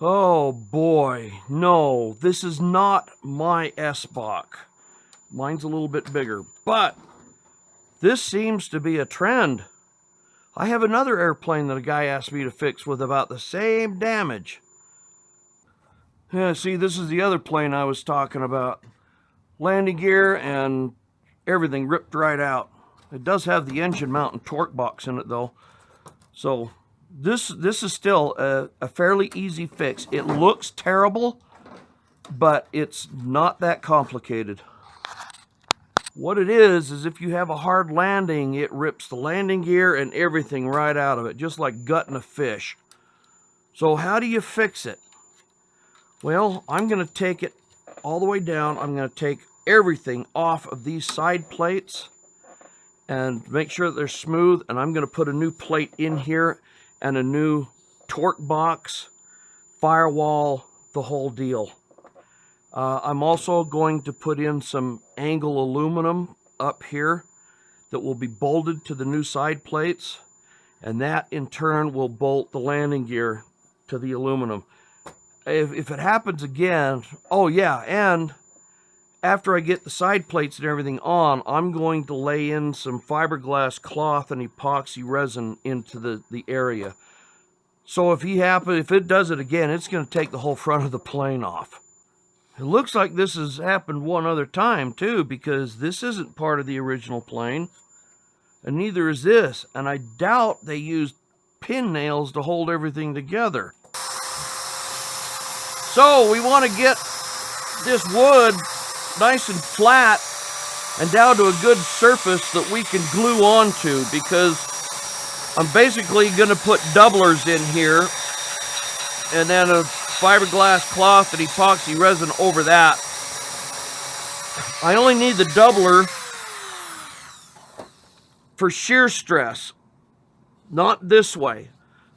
Oh boy, no, this is not my Sbach. Mine's a little bit bigger, but this seems to be a trend. I have another airplane that a guy asked me to fix with about the same damage. Yeah, see, this is the other plane I was talking about. Landing gear and everything ripped right out. It does have the engine mount and torque box in it though. So this is still a fairly easy fix. It looks terrible, but it's not that complicated. What it is if you have a hard landing, it rips the landing gear and everything right out of it, just like gutting a fish. So how do you fix it? Well, I'm going to take it all the way down. I'm going to take everything off of these side plates and make sure that they're smooth, and I'm going to put a new plate in here and a new torque box, firewall, the whole deal. I'm also going to put in some angle aluminum up here that will be bolted to the new side plates, and that in turn will bolt the landing gear to the aluminum. If it happens again, oh yeah, and after I get the side plates and everything on, I'm going to lay in some fiberglass cloth and epoxy resin into the area. So if it does it again, it's going to take the whole front of the plane off. It looks like this has happened one other time too, because this isn't part of the original plane, and neither is this. And I doubt they used pin nails to hold everything together. So we want to get this wood nice and flat and down to a good surface that we can glue onto, because I'm basically going to put doublers in here and then a fiberglass cloth and epoxy resin over that. I only need the doubler for shear stress, not this way.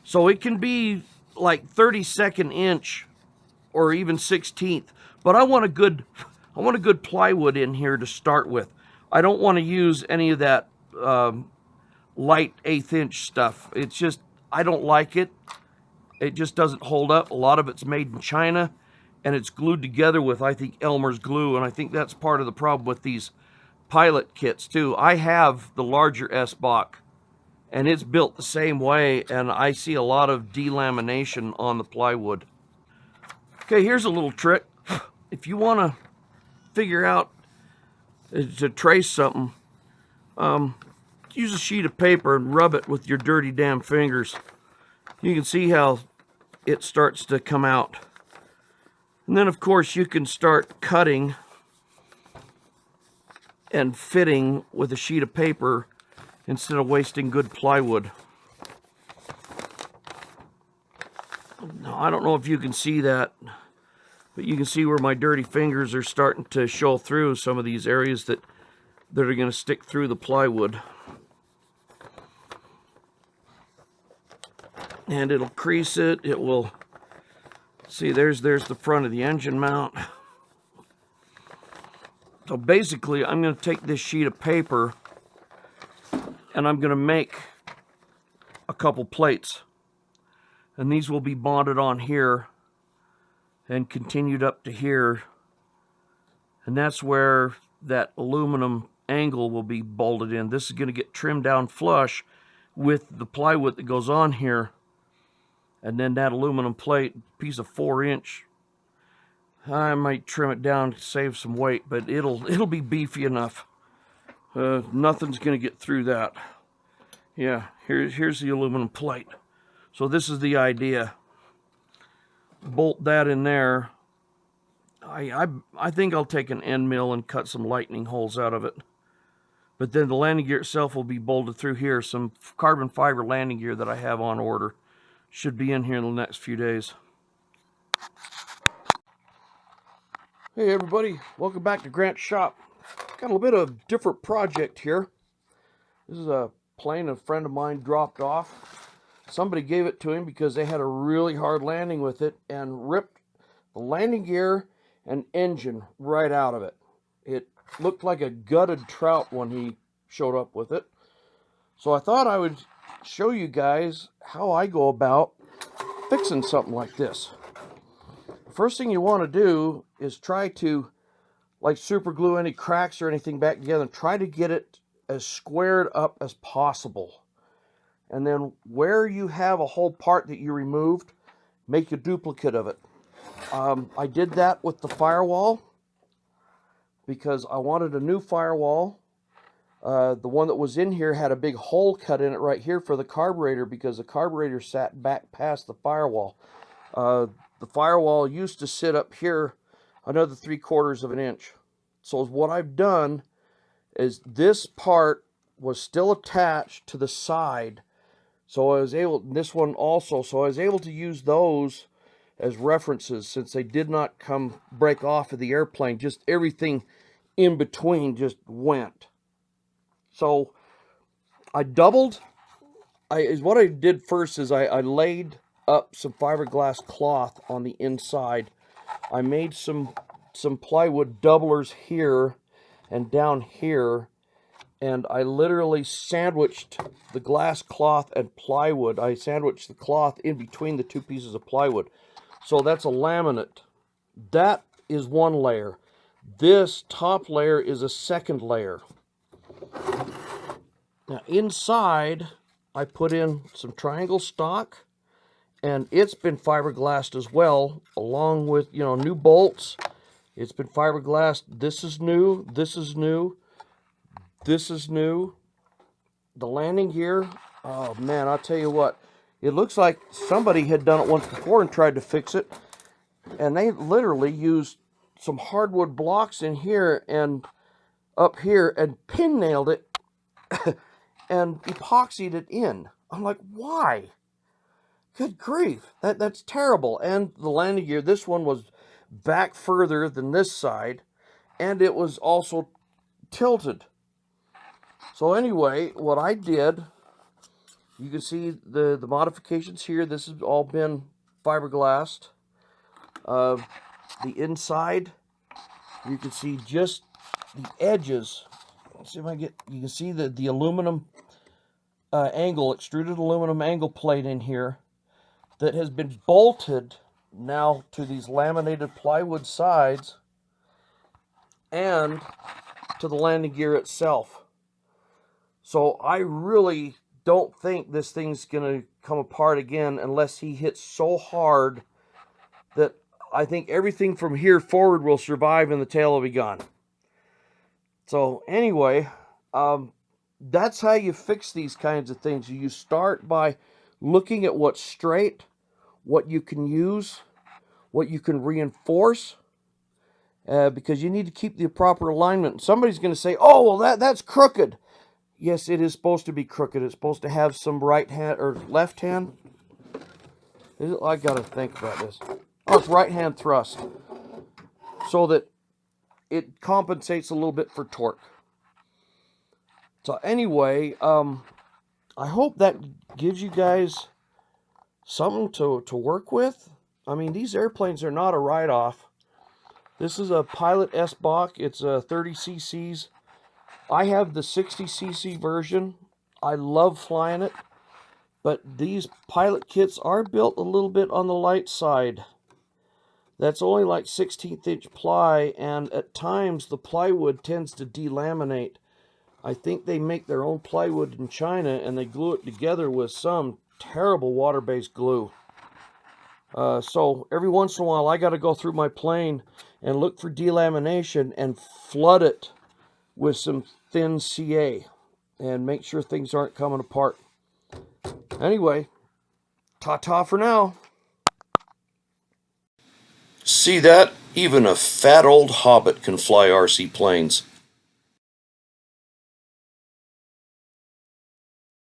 So it can be like 32nd inch or even 16th, but I want a good plywood in here to start with. I don't want to use any of that light 1/8 inch stuff. It's just, I don't like it. It just doesn't hold up. A lot of it's made in China, and it's glued together with, I think, Elmer's glue, and I think that's part of the problem with these pilot kits too. I have the larger Sbach, and it's built the same way, and I see a lot of delamination on the plywood. Okay, here's a little trick. If you want to figure out to trace something, use a sheet of paper and rub it with your dirty damn fingers. You can see how it starts to come out. And then of course you can start cutting and fitting with a sheet of paper instead of wasting good plywood. Now, I don't know if you can see that, but you can see where my dirty fingers are starting to show through some of these areas that are going to stick through the plywood. And it'll crease it. It will, see, there's the front of the engine mount. So basically, I'm going to take this sheet of paper and I'm going to make a couple plates. And these will be bonded on here and continued up to here. And that's where that aluminum angle will be bolted in. This is going to get trimmed down flush with the plywood that goes on here. And then that aluminum plate, piece of 4-inch, I might trim it down to save some weight, but it'll be beefy enough. Nothing's going to get through that. Yeah, here's the aluminum plate. So this is the idea. Bolt that in there. I think I'll take an end mill and cut some lightning holes out of it. But then the landing gear itself will be bolted through here. Some carbon fiber landing gear that I have on order should be in here in the next few days. Hey everybody, welcome back to Grant's shop. Got a little bit of different project here. This is a plane a friend of mine dropped off. Somebody gave it to him because they had a really hard landing with it and ripped the landing gear and engine right out of it. It looked like a gutted trout when he showed up with it. So I thought I would show you guys how I go about fixing something like this. first thing you want to do is try to, like, super glue any cracks or anything back together, and try to get it as squared up as possible. And then where you have a whole part that you removed, make a duplicate of it. I did that with the firewall because I wanted a new firewall. The one that was in here had a big hole cut in it right here for the carburetor because the carburetor sat back past the firewall. The firewall used to sit up here another 3/4 of an inch. So what I've done is this part was still attached to the side. So I was able, this one also, so I was able to use those as references since they did not break off of the airplane. Just everything in between just went. So I doubled. What I did first is I laid up some fiberglass cloth on the inside. I made some plywood doublers here and down here, and I literally sandwiched the glass cloth and plywood. I sandwiched the cloth in between the two pieces of plywood. So that's a laminate. That is one layer. This top layer is a second layer. Now inside, I put in some triangle stock, and it's been fiberglassed as well, along with, new bolts. It's been fiberglassed. This is new. This is new. This is new. The landing gear, oh man, I'll tell you what. It looks like somebody had done it once before and tried to fix it. And they literally used some hardwood blocks in here and up here and pin nailed it and epoxied it in. I'm like, why? Good grief, that's terrible. And the landing gear, this one was back further than this side, and it was also tilted. So anyway, what I did, you can see the modifications here. This has all been fiberglassed. The inside, you can see just the edges. Let's see if I you can see the aluminum angle, extruded aluminum angle plate in here that has been bolted now to these laminated plywood sides and to the landing gear itself. So I really don't think this thing's going to come apart again unless he hits so hard that I think everything from here forward will survive and the tail will be gone. So anyway, that's how you fix these kinds of things. You start by looking at what's straight, what you can use, what you can reinforce, because you need to keep the proper alignment. Somebody's going to say, oh, well, that's crooked. Yes, it is supposed to be crooked. It's supposed to have some right hand or left hand. I got to think about this. Oh, it's right hand thrust, so that it compensates a little bit for torque. So anyway, I hope that gives you guys something to work with. I mean, these airplanes are not a write-off. This is a Pilot Sbach. It's 30 cc's. I have the 60 cc version. I love flying it, but these pilot kits are built a little bit on the light side. That's only like 16th inch ply, and at times the plywood tends to delaminate. I think they make their own plywood in China and they glue it together with some terrible water-based glue. So every once in a while I got to go through my plane and look for delamination and flood it with some thin CA and make sure things aren't coming apart. Anyway, ta-ta for now. See that? Even a fat old hobbit can fly RC planes.